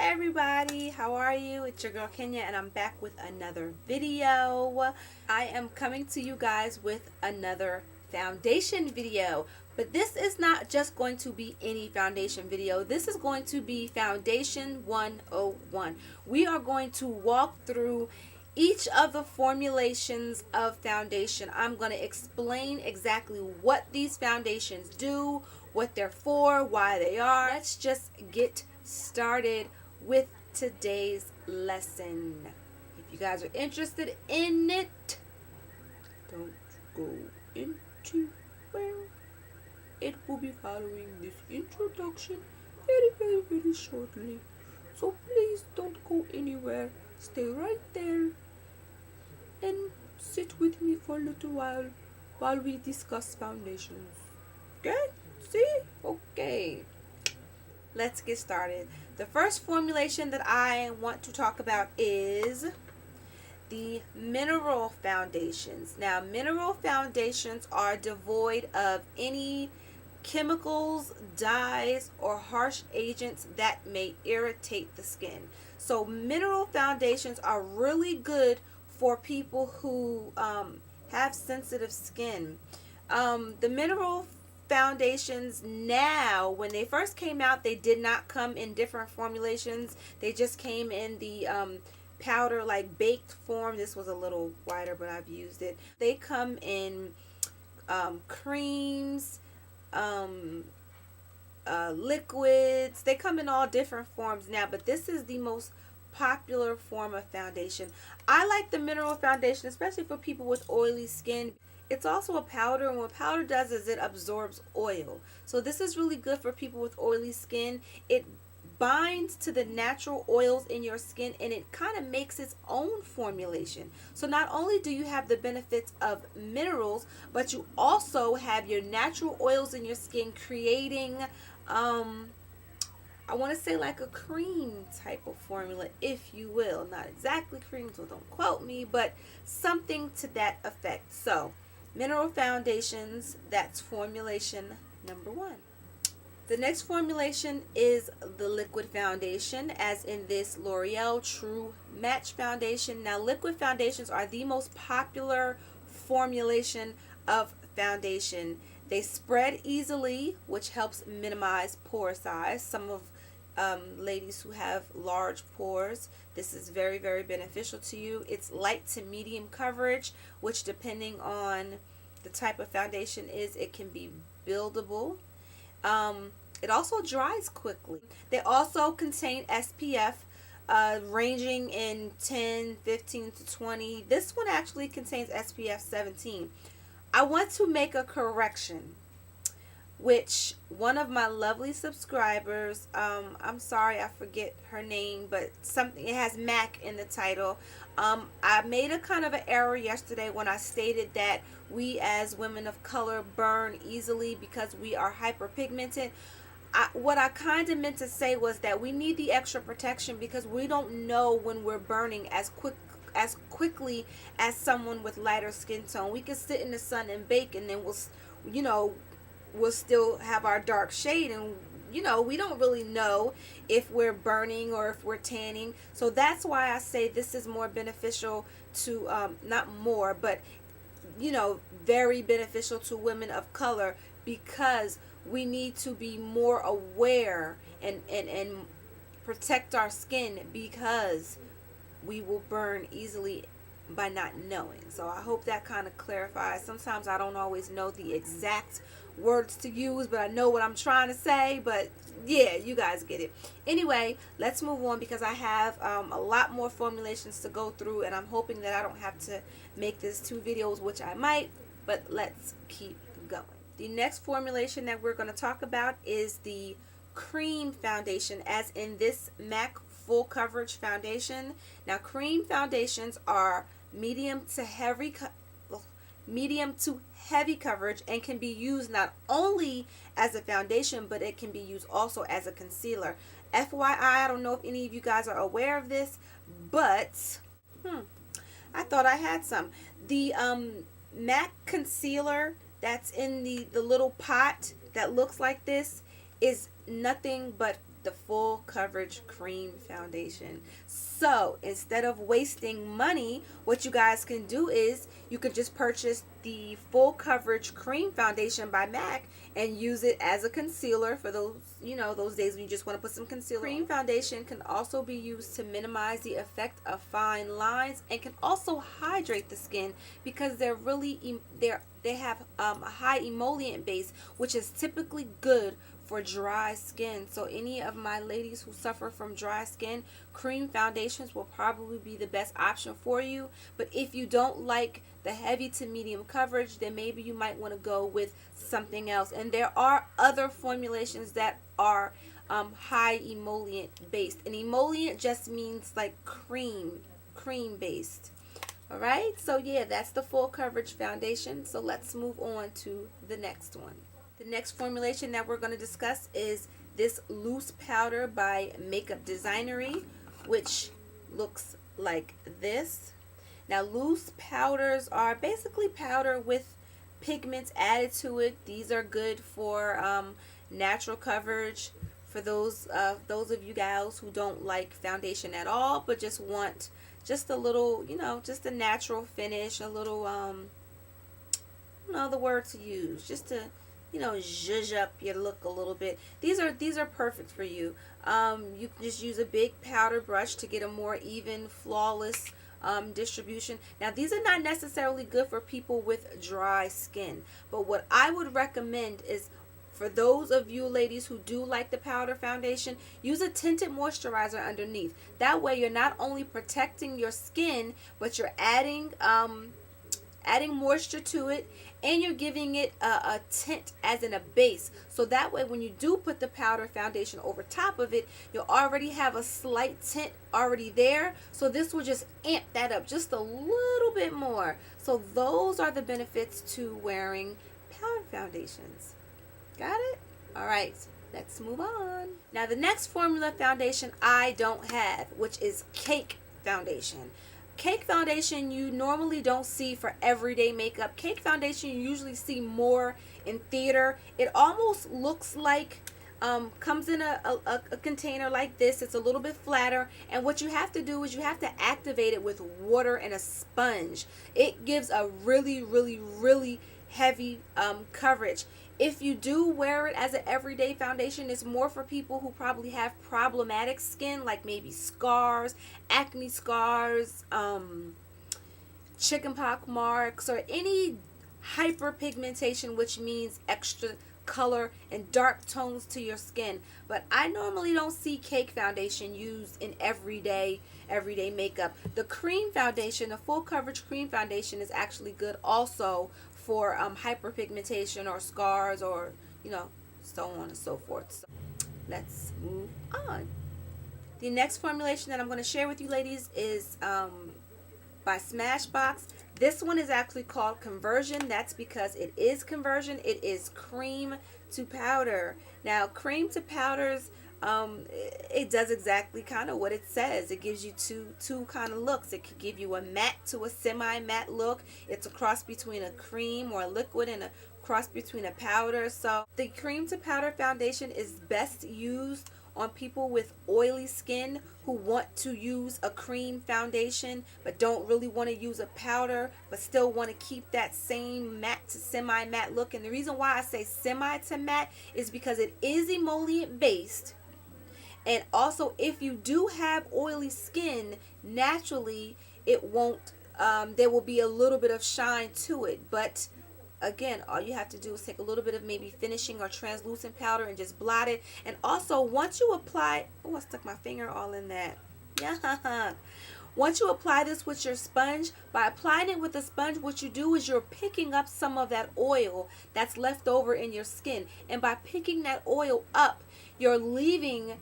everybody, how are you? It's your girl Kenya and I'm back with another video. I am coming to you guys with another foundation video, but this is not just going to be any foundation video. This is going to be Foundation 101. We are going to walk through each of the formulations of foundation. I'm going to explain exactly what these foundations do, what they're for, why they are. Let's just get started with today's lesson. If you guys are interested in it, don't go into where it will be following this introduction very shortly. So please don't go anywhere. Stay right there and sit with me for a little while we discuss foundations. Okay? See? Okay. Let's get started. The first formulation that I want to talk about is the mineral foundations. Now, mineral foundations are devoid of any chemicals, dyes, or harsh agents that may irritate the skin. So mineral foundations are really good for people who have sensitive skin. The mineral foundations now, when they first came out, they did not come in different formulations. They just came in the powder, like baked form. This was a little wider, but I've used it. They come in creams, liquids. They come in all different forms now, but this is the most popular form of foundation. I like the mineral foundation, especially for people with oily skin. It's also a powder, and what powder does is it absorbs oil. So this is really good for people with oily skin. It binds to the natural oils in your skin, and it kind of makes its own formulation. So not only do you have the benefits of minerals, but you also have your natural oils in your skin creating I want to say like a cream type of formula, if you will. Not exactly cream, so don't quote me, but something to that effect. So mineral foundations, that's formulation number 1. The next formulation is the liquid foundation, as in this L'Oreal True Match Foundation. Now, liquid foundations are the most popular formulation of foundation. They spread easily, which helps minimize pore size. Some of ladies who have large pores, this is very beneficial to you. It's light to medium coverage, which depending on the type of foundation is, it can be buildable. It also dries quickly. They also contain SPF ranging in 10, 15 to 20. This one actually contains SPF 17. I want to make a correction, which one of my lovely subscribers, I'm sorry I forget her name, but something, it has MAC in the title. I made a kind of an error yesterday when I stated that we as women of color burn easily because we are hyperpigmented. What I kind of meant to say was that we need the extra protection because we don't know when we're burning as quickly as someone with lighter skin tone. We can sit in the sun and bake, and then we'll still have our dark shade, and we don't really know if we're burning or if we're tanning. So that's why I say this is more beneficial to not more, but very beneficial to women of color, because we need to be more aware and protect our skin, because we will burn easily by not knowing. So I hope that kind of clarifies. Sometimes I don't always know the exact words to use, but I know what I'm trying to say. But yeah, you guys get it. Anyway, let's move on, because I have a lot more formulations to go through, and I'm hoping that I don't have to make this 2 videos, which I might, but let's keep going. The next formulation that we're going to talk about is the cream foundation, as in this MAC Full Coverage Foundation. Now, cream foundations are medium to heavy coverage and can be used not only as a foundation, but it can be used also as a concealer. FYI, I don't know if any of you guys are aware of this, but I thought I had some. The MAC concealer that's in the little pot that looks like this is nothing but the Full Coverage Cream Foundation. So instead of wasting money, what you guys can do is you can just purchase the Full Coverage Cream Foundation by MAC and use it as a concealer for those, those days when you just want to put some concealer. Cream foundation can also be used to minimize the effect of fine lines and can also hydrate the skin because they're really they have a high emollient base, which is typically good for dry skin. So any of my ladies who suffer from dry skin, cream foundations will probably be the best option for you. But if you don't like the heavy to medium coverage, then maybe you might want to go with something else. And there are other formulations that are high emollient based. And emollient just means like cream based. All right, so yeah, that's the Full Coverage Foundation. So let's move on to the next one. The next formulation that we're going to discuss is this loose powder by Makeup Designery, which looks like this. Now, loose powders are basically powder with pigments added to it. These are good for natural coverage for those of you gals who don't like foundation at all, but just want just a little, just a natural finish, a little, I don't know the word to use, just to, zhuzh up your look a little bit. These are perfect for you. You can just use a big powder brush to get a more even, flawless distribution. Now, these are not necessarily good for people with dry skin, but what I would recommend is for those of you ladies who do like the powder foundation, use a tinted moisturizer underneath. That way you're not only protecting your skin, but you're adding moisture to it, and you're giving it a tint as in a base. So that way when you do put the powder foundation over top of it, you'll already have a slight tint already there. So this will just amp that up just a little bit more. So those are the benefits to wearing powder foundations. Got it? All right, let's move on. Now the next formula foundation I don't have, which is Cake Foundation. Cake foundation you normally don't see for everyday makeup. Cake foundation you usually see more in theater. It almost looks like comes in a container like this. It's a little bit flatter, and what you have to do is you have to activate it with water and a sponge. It gives a really, really, really heavy coverage. If you do wear it as an everyday foundation, it's more for people who probably have problematic skin, like maybe scars, acne scars, chickenpox marks, or any hyperpigmentation, which means extra color and dark tones to your skin. But I normally don't see Cake foundation used in everyday makeup. The cream foundation, the Full Coverage Cream Foundation, is actually good also for hyperpigmentation or scars, or so on and so forth. So let's move on. The next formulation that I'm going to share with you ladies is by Smashbox. This one is actually called Conversion. That's because it is conversion. It is cream to powder. Now, cream to powders, it does exactly kind of what it says. It gives you two kind of looks. It could give you a matte to a semi-matte look. It's a cross between a cream or a liquid and a cross between a powder. So the cream to powder foundation is best used on people with oily skin who want to use a cream foundation but don't really want to use a powder but still want to keep that same matte to semi-matte look. And the reason why I say semi to matte is because it is emollient based. And also, if you do have oily skin, naturally it won't, there will be a little bit of shine to it. But again, all you have to do is take a little bit of maybe finishing or translucent powder and just blot it. And also, once you apply, oh, I stuck my finger all in that. Yeah. Once you apply this with your sponge, by applying it with a sponge, what you do is you're picking up some of that oil that's left over in your skin. And by picking that oil up, you're leaving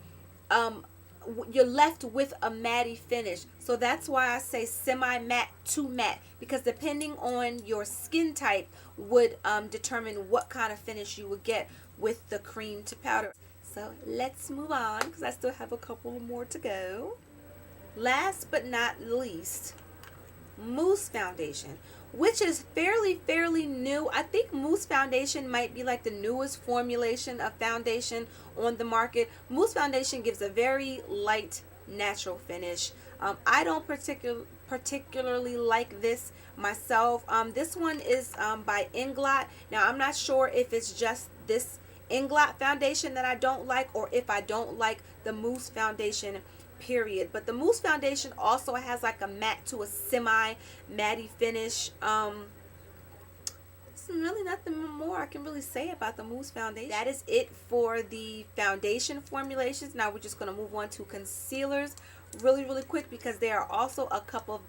you're left with a matte finish. So that's why I say semi-matte to matte, because depending on your skin type would determine what kind of finish you would get with the cream to powder. So let's move on, because I still have a couple more to go. Last but not least, Mousse Foundation, which is fairly new. I think Mousse Foundation might be like the newest formulation of foundation on the market. Mousse Foundation gives a very light, natural finish. I don't particularly like this myself. This one is by Inglot. Now, I'm not sure if it's just this Inglot foundation that I don't like, or if I don't like the Mousse Foundation period. But the Mousse Foundation also has like a matte to a semi matty finish. There's really nothing more I can really say about the Mousse Foundation. That is it for the foundation formulations. Now we're just going to move on to concealers really quick, because there are also a couple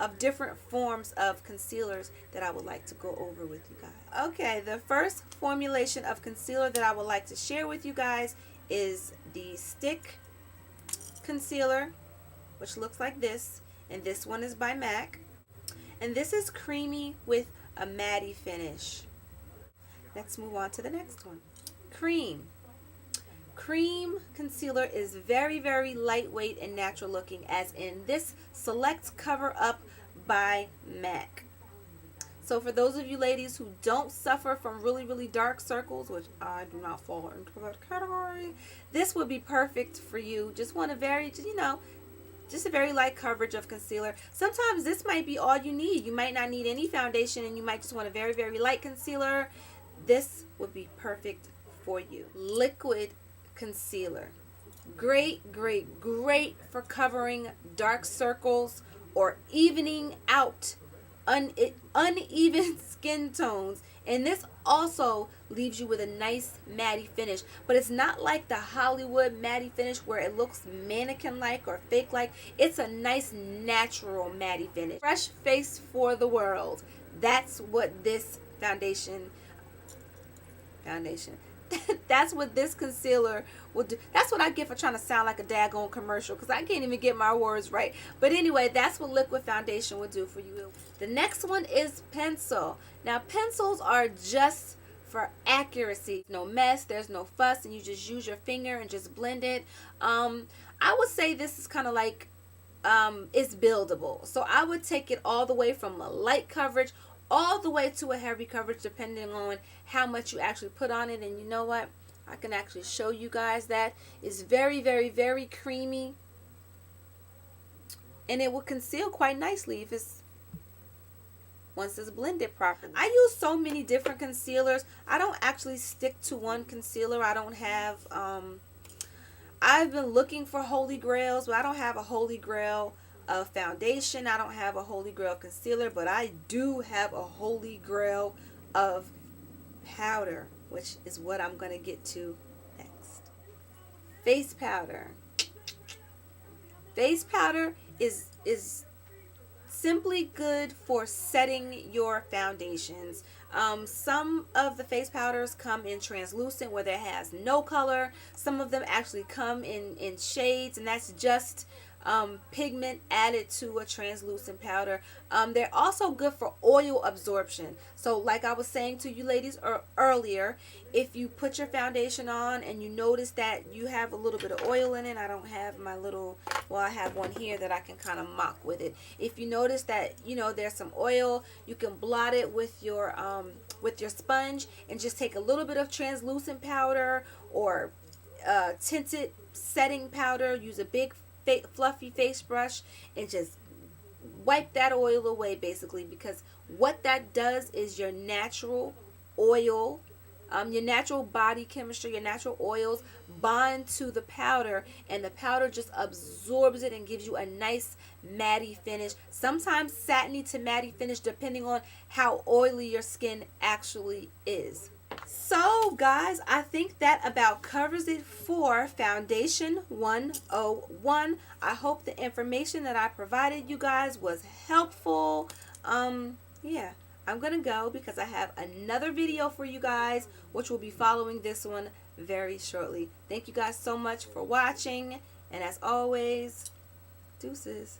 of different forms of concealers that I would like to go over with you guys. Okay, the first formulation of concealer that I would like to share with you guys is the stick concealer, which looks like this, and this one is by MAC, and this is creamy with a matte finish. Let's move on to the next one. Cream concealer is very lightweight and natural looking, as in this Select Cover Up by MAC. So for those of you ladies who don't suffer from really dark circles, which I do not fall into that category, this would be perfect for you. Just want a very, just a very light coverage of concealer. Sometimes this might be all you need. You might not need any foundation, and you might just want a very light concealer. This would be perfect for you. Liquid concealer. Great for covering dark circles or evening out uneven skin tones, and this also leaves you with a nice matte finish. But it's not like the Hollywood matte finish where it looks mannequin like or fake like. It's a nice natural matte finish. Fresh face for the world. That's what this foundation that's what this concealer will do. That's what I get for trying to sound like a daggone commercial, because I can't even get my words right. But anyway, that's what liquid foundation will do for you. The next one is pencil. Now, pencils are just for accuracy. No mess, there's no fuss, and you just use your finger and just blend it. I would say this is kind of like, it's buildable. So I would take it all the way from a light coverage all the way to a heavy coverage, depending on how much you actually put on it. And you know what? I can actually show you guys that. It's very creamy, and it will conceal quite nicely if it's once it's blended properly. I use so many different concealers. I don't actually stick to one concealer. I don't have I've been looking for holy grails, but I don't have a holy grail of foundation. I don't have a holy grail concealer, but I do have a holy grail of powder, which is what I'm going to get to next. Face powder. Face powder is simply good for setting your foundations. Some of the face powders come in translucent, where there has no color. Some of them actually come in shades, and that's just pigment added to a translucent powder. They're also good for oil absorption. So like I was saying to you ladies earlier, if you put your foundation on and you notice that you have a little bit of oil in it, I don't have my little, well, I have one here that I can kind of mock with it. If you notice that, there's some oil, you can blot it with your sponge, and just take a little bit of translucent powder or tinted setting powder. Use a big fluffy face brush and just wipe that oil away, basically, because what that does is your natural oil, your natural body chemistry, your natural oils bond to the powder, and the powder just absorbs it and gives you a nice matte finish, sometimes satiny to matte finish, depending on how oily your skin actually is. So guys, I think that about covers it for Foundation 101. I hope the information that I provided you guys was helpful. Yeah, I'm gonna go because I have another video for you guys, which will be following this one very shortly. Thank you guys so much for watching, and as always, deuces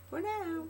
for now.